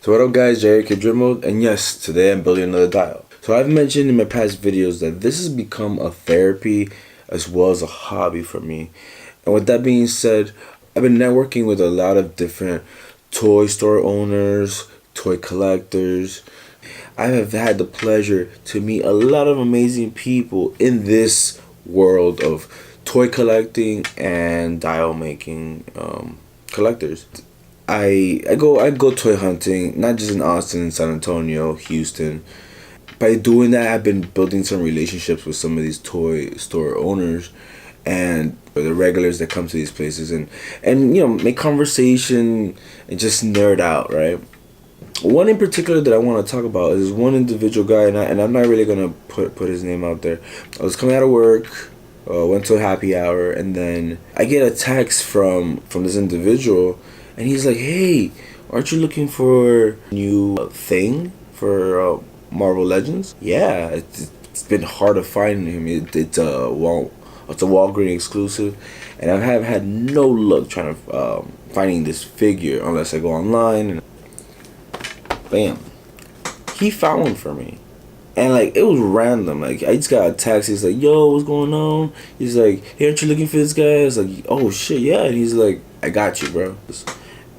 So what up guys, Jerry Drip Mode, and yes, today I'm building another dial. So I've mentioned in my past videos that this has become a therapy as well as a hobby for me. And with that being said, I've been networking with a lot of different toy store owners, toy collectors. I have had the pleasure to meet a lot of amazing people in this world of toy collecting and dial making collectors. I go toy hunting, not just in Austin, San Antonio, Houston. By doing that, I've been building some relationships with some of these toy store owners and the regulars that come to these places and you know, make conversation and just nerd out, right? One in particular that I want to talk about is one individual guy, and I'm not really gonna put his name out there. I was coming out of work, went to a happy hour, and then I get a text from this individual. And he's like, hey, aren't you looking for a new thing for Marvel Legends? Yeah, it's been hard to find him. It's a Walgreen exclusive. And I have had no luck trying to finding this figure unless I go online. And bam, he found one for me. And like, it was random. Like, I just got a text. He's like, yo, what's going on? He's like, hey, aren't you looking for this guy? I was like, oh shit, yeah. And he's like, I got you, bro.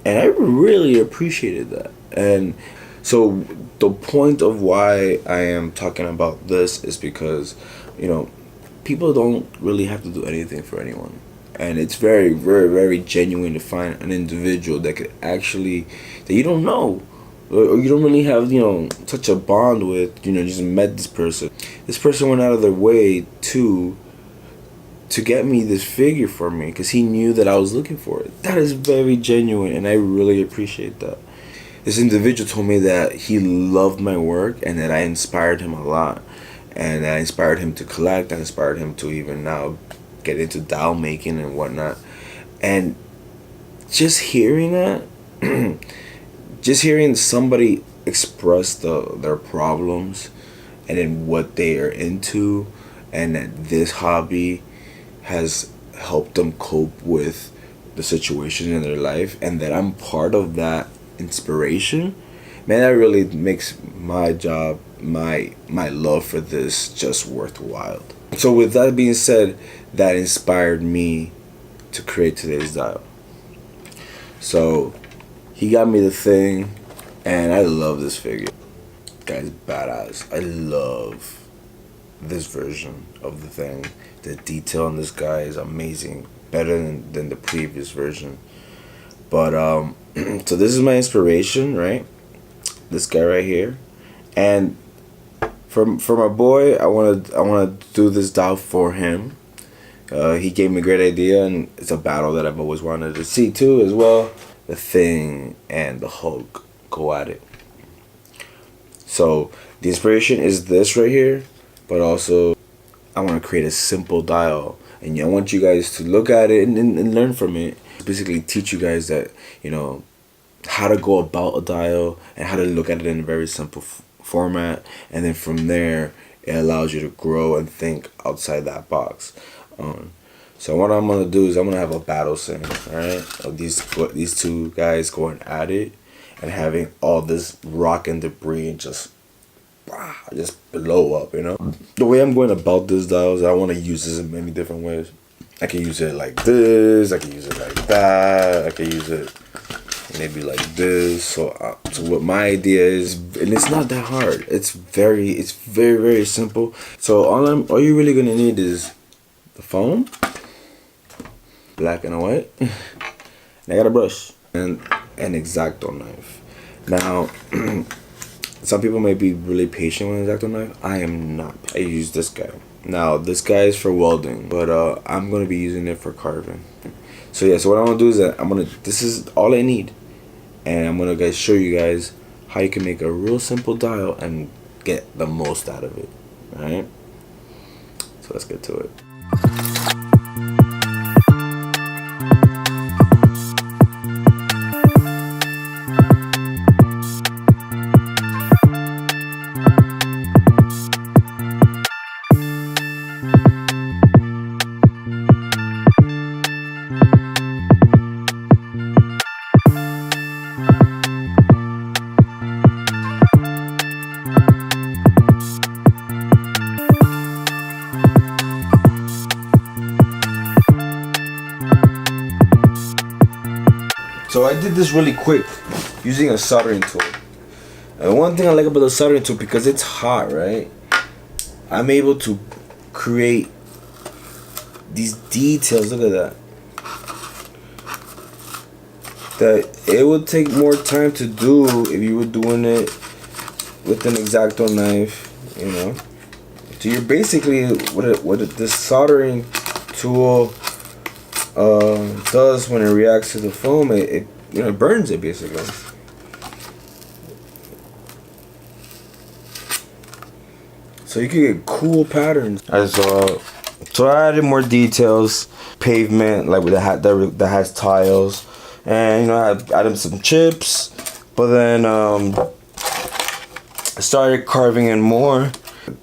And I really appreciated that. And so the point of why I am talking about this is because, you know, people don't really have to do anything for anyone. And it's very, very, very genuine to find an individual that could actually, that you don't know, or you don't really have, you know, such a bond with, you know, just met this person. This person went out of their way to get me this figure for me because he knew that I was looking for it. That is very genuine, and I really appreciate that. This individual told me that he loved my work and that I inspired him a lot, and that I inspired him to collect. I inspired him to even now get into dial making and whatnot. And just hearing that, just hearing somebody express their problems and then what they are into, and that this hobby has helped them cope with the situation in their life, and that I'm part of that inspiration, man, that really makes my job, my love for this just worthwhile. So with that being said, that inspired me to create today's dial. So he got me the thing, and I love this figure. Guy's badass. I love this version of the thing. The detail on this guy is amazing, better than the previous version. But so this is my inspiration, right? This guy right here. And for my boy, I wanna do this dial for him. He gave me a great idea, and it's a battle that I've always wanted to see too as well. The Thing and the Hulk go at it. So the inspiration is this right here, but also I want to create a simple dial, and I want you guys to look at it and learn from it. Basically teach you guys that, you know, how to go about a dial and how to look at it in a very simple format, and then from there it allows you to grow and think outside that box. So what I'm gonna do is I'm gonna have a battle scene, alright, of these two guys going at it and having all this rock and debris and just blow up, you know. The way I'm going about this dial is I want to use this in many different ways. I can use it like this, I can use it like that, I can use it maybe like this. So what my idea is, and it's not that hard. It's very, very simple. So all you're really gonna need is the foam, black and white, and I got a brush and an X-Acto knife. Now, some people may be really patient with an X-Acto knife. I am not. I use this guy. Now, this guy is for welding, but I'm gonna be using it for carving. So yeah, so what I'm gonna do is that this is all I need, and I'm gonna show you guys how you can make a real simple dial and get the most out of it. All right. So let's get to it. So I did this really quick using a soldering tool. And one thing I like about the soldering tool, because it's hot, right? I'm able to create these details. Look at that. That it would take more time to do if you were doing it with an X-Acto knife, you know. So you're basically what this soldering tool does when it reacts to the foam, it you know, burns it basically. So you can get cool patterns as well. So I added more details, pavement like with that has tiles, and you know I added some chips. But then I started carving in more,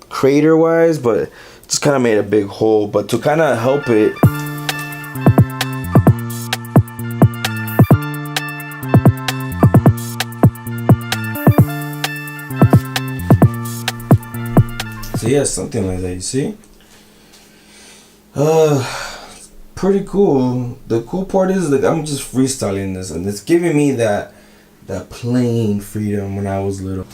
crater wise, but just kind of made a big hole. But to kind of help it. So yeah, something like that, you see? Pretty cool. The cool part is that I'm just freestyling this, and it's giving me that plain freedom when I was little.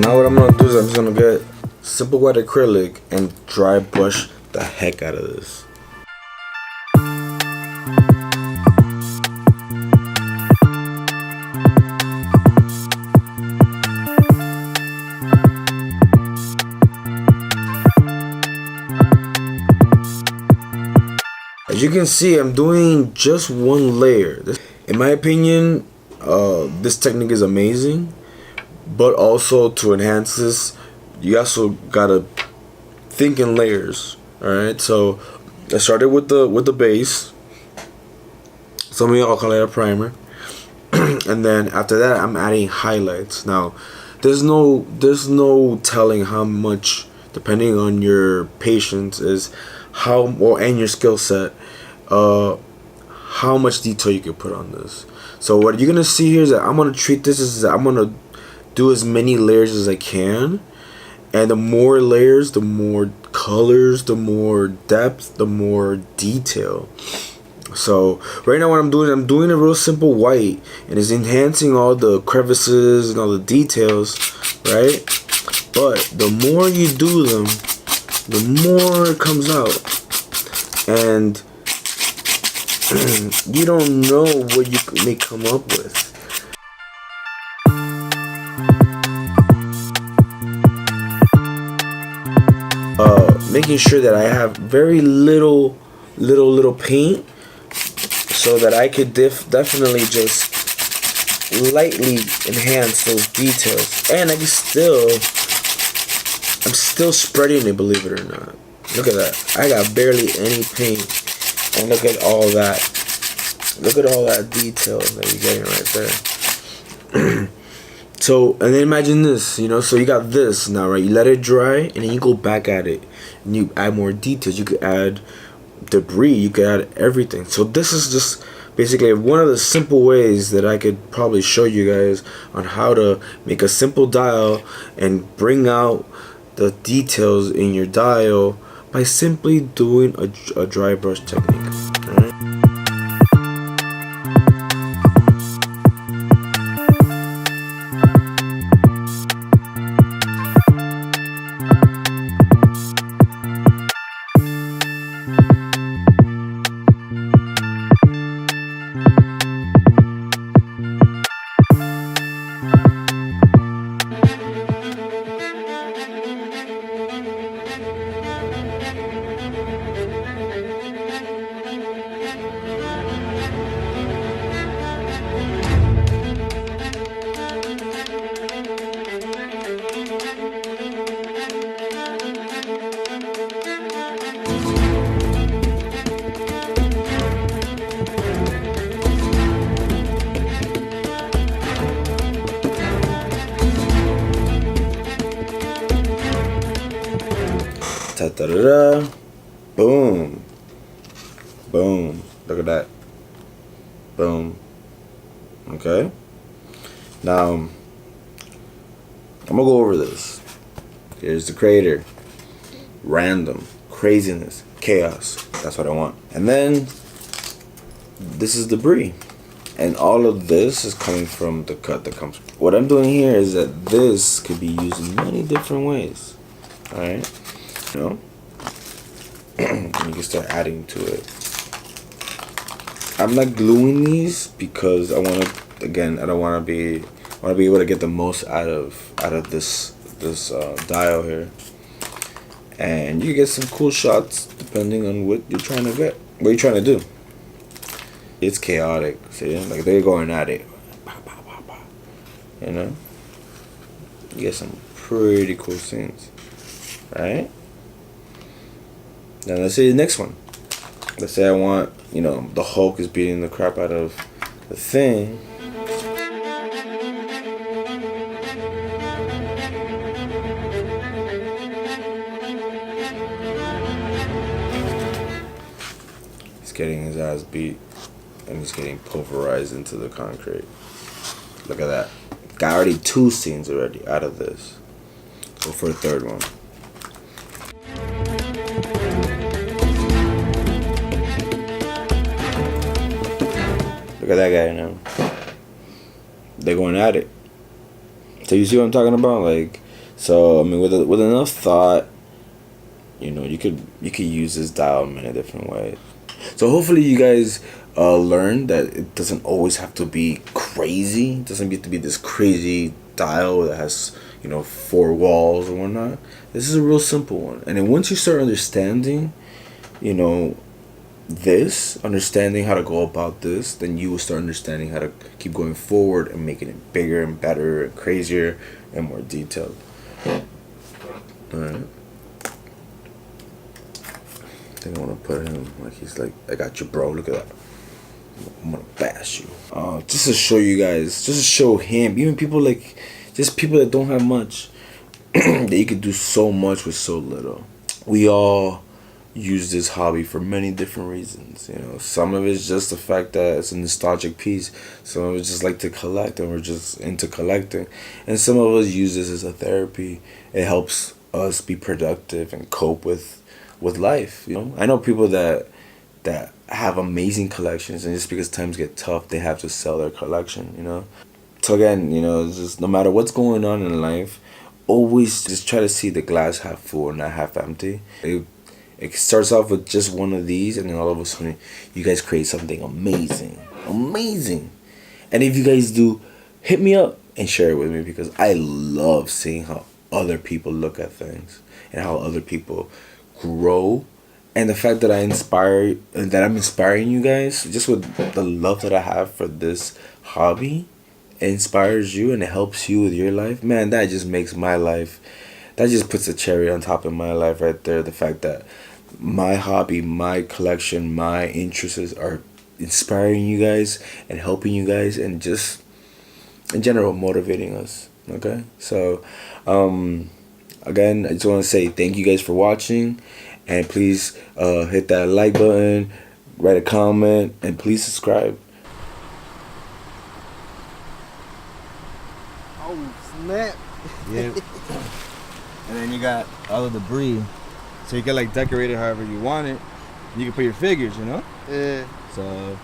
Now what I'm gonna do is I'm just gonna get simple white acrylic and dry brush the heck out of this. As you can see, I'm doing just one layer. In my opinion, this technique is amazing. But also to enhance this, you also gotta think in layers. All right, so I started with the base. Some of y'all call it a primer, and then after that, I'm adding highlights. Now, there's no telling how much, depending on your patience, is and your skill set, how much detail you can put on this. So what you're gonna see here is that I'm gonna treat this as I'm gonna do as many layers as I can, and the more layers, the more colors, the more depth, the more detail. So right now what I'm doing a real simple white, and it's enhancing all the crevices and all the details, right? But the more you do them, the more it comes out, and you don't know what you may come up with. Making sure that I have very little paint, so that I could definitely just lightly enhance those details, and I'm still spreading it, believe it or not. Look at that, I got barely any paint, and look at all that detail that you're getting right there. So, and then imagine this, you know, so you got this now, right? You let it dry, and then you go back at it, and you add more details. You could add debris, you could add everything. So this is just basically one of the simple ways that I could probably show you guys on how to make a simple dial and bring out the details in your dial by simply doing a dry brush technique. All right? Ta-da-da-da. Boom. Boom. Look at that. Boom. Okay. Now, I'm gonna go over this. Here's the creator. Random. Craziness. Chaos. That's what I want. And then, this is debris. And all of this is coming from the cut that comes. What I'm doing here is that this could be used in many different ways. Alright? You know? And you can start adding to it. I'm not gluing these because I want to, again, I want to be able to get the most out of this dial here. And you get some cool shots depending on what you're trying to get. What you're trying to do. It's chaotic, see? Like they're going at it. You know? You get some pretty cool scenes. Right? Now let's say the next one. Let's say I want, you know, the Hulk is beating the crap out of the thing. He's getting his ass beat. And he's getting pulverized into the concrete. Look at that. Got already 2 scenes already out of this. Go for a third one. Look at that guy now. They're going at it. So you see what I'm talking about? Like, so I mean, with enough thought, you know, you could use this dial in many different ways. So hopefully you guys learn that it doesn't always have to be crazy. It doesn't have to be this crazy dial that has, you know, 4 walls or whatnot. This is a real simple one. And then once you start understanding, you know, understanding how to go about this, then you will start understanding how to keep going forward and making it bigger and better and crazier and more detailed. Alright. I think I want to put him like he's like, I got you, bro. Look at that. I'm gonna bash you. Just to show you guys, just to show him, even people like, just people that don't have much, that you could do so much with so little. We all use this hobby for many different reasons. You know, some of it's just the fact that it's a nostalgic piece. Some of it's just like to collect, and we're just into collecting. And some of us use this as a therapy. It helps us be productive and cope with life. You know, I know people that have amazing collections, and just because times get tough, they have to sell their collection. You know, so again, you know, it's just no matter what's going on in life, always just try to see the glass half full and not half empty. It starts off with just one of these, and then all of a sudden, you guys create something amazing. And if you guys do, hit me up and share it with me, because I love seeing how other people look at things and how other people grow. And the fact that I'm inspiring you guys just with the love that I have for this hobby, it inspires you and it helps you with your life. Man, that just makes my life, that just puts a cherry on top of my life right there. The fact that my hobby, my collection, my interests are inspiring you guys and helping you guys and just in general motivating us. Okay, so again, I just want to say thank you guys for watching. And please hit that like button, write a comment, and please subscribe. Oh, snap. Yeah. And then you got all the debris. So you can like decorate it however you want it. You can put your figures, you know? Yeah. So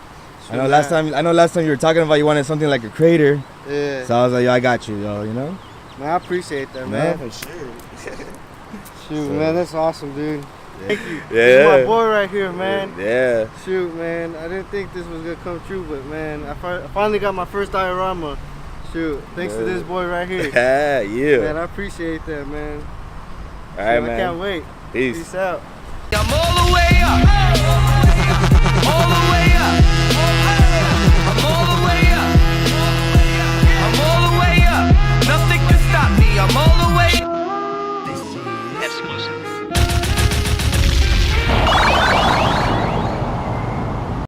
I know last time you were talking about you wanted something like a crater. Yeah. So I was like, yo, I got you, yo, you know? Man, I appreciate that, man. For sure. Shoot, man, that's awesome, dude. Thank you. Yeah. This is my boy right here, man. Yeah. Shoot, man, I didn't think this was gonna come true, but man, I finally got my first diorama. Shoot, thanks to this boy right here. Yeah. Man, I appreciate that, man. All right, I man. can't wait. Peace. Peace out. I'm all the way up. All the